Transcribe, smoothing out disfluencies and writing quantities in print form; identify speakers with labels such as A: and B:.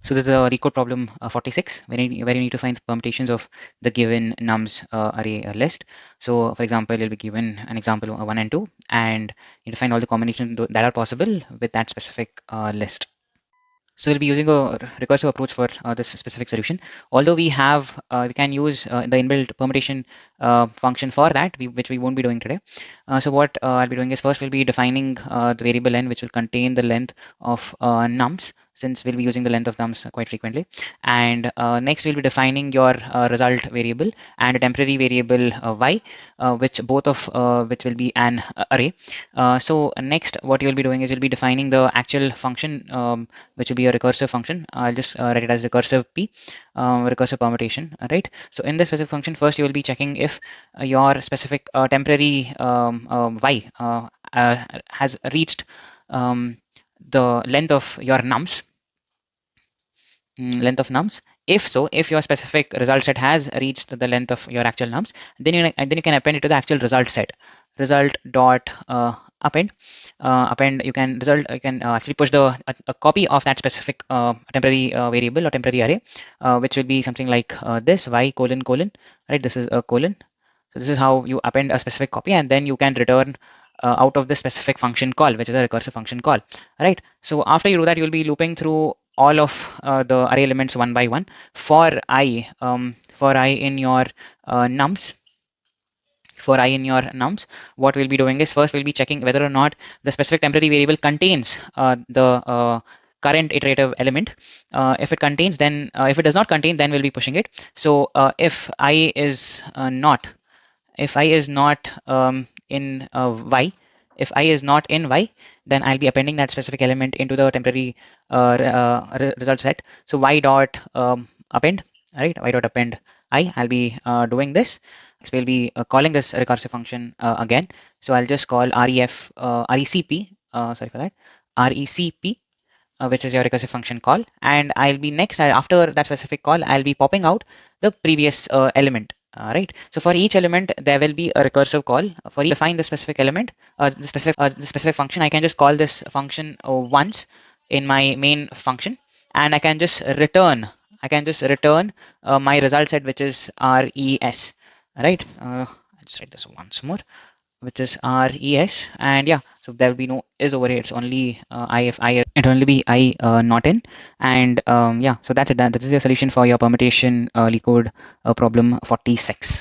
A: So this is a LeetCode problem 46, where you need to find the permutations of the given nums array list. So for example, you'll be given an example 1 and 2, and you need to find all the combinations that are possible with that specific list. So we'll be using a recursive approach for this specific solution. Although we can use the inbuilt permutation function for that, which we won't be doing today. So what I'll be doing is first we'll be defining the variable n, which will contain the length of nums, since we'll be using the length of nums quite frequently. And next we'll be defining your result variable and a temporary variable y, which will be an array. So next what you'll be doing is you'll be defining the actual function, which will be a recursive function. I'll just write it as recursive p, recursive permutation, right? So in this specific function, first you will be checking if your specific temporary y has reached the length of your nums. If so, if your specific result set has reached the length of your actual nums, then you can append it to the actual result set. Result dot append. You can actually push a copy of that specific temporary variable or temporary array, which will be something like this y colon colon, right? This is a colon. So this is how you append a specific copy, and then you can return out of this specific function call, which is a recursive function call, right? So after you do that, you'll be looping through all of the array elements one by one. For I in your nums, what we'll be doing is first we'll be checking whether or not the specific temporary variable contains the current iterative element. If it contains, then if it does not contain, then we'll be pushing it. So if I is not in y, if I is not in y, then I'll be appending that specific element into the temporary result set. So y dot append, right? Y dot append I. I'll be doing this. So we'll be calling this recursive function again. So I'll just call recp. Sorry for that. Recp. Which is your recursive function call, and I'll be next after that specific call, I'll be popping out the previous element. Right. So for each element, there will be a recursive call. For each define the specific element, the specific function, I can just call this function once in my main function, and I can just return. My result set, which is res. Right. I'll just write this once more, which is res, and yeah, so there will be no is over here. It's only I, if I, it will only be I not in, and yeah, so that's it. That is your solution for your permutation LeetCode problem 46.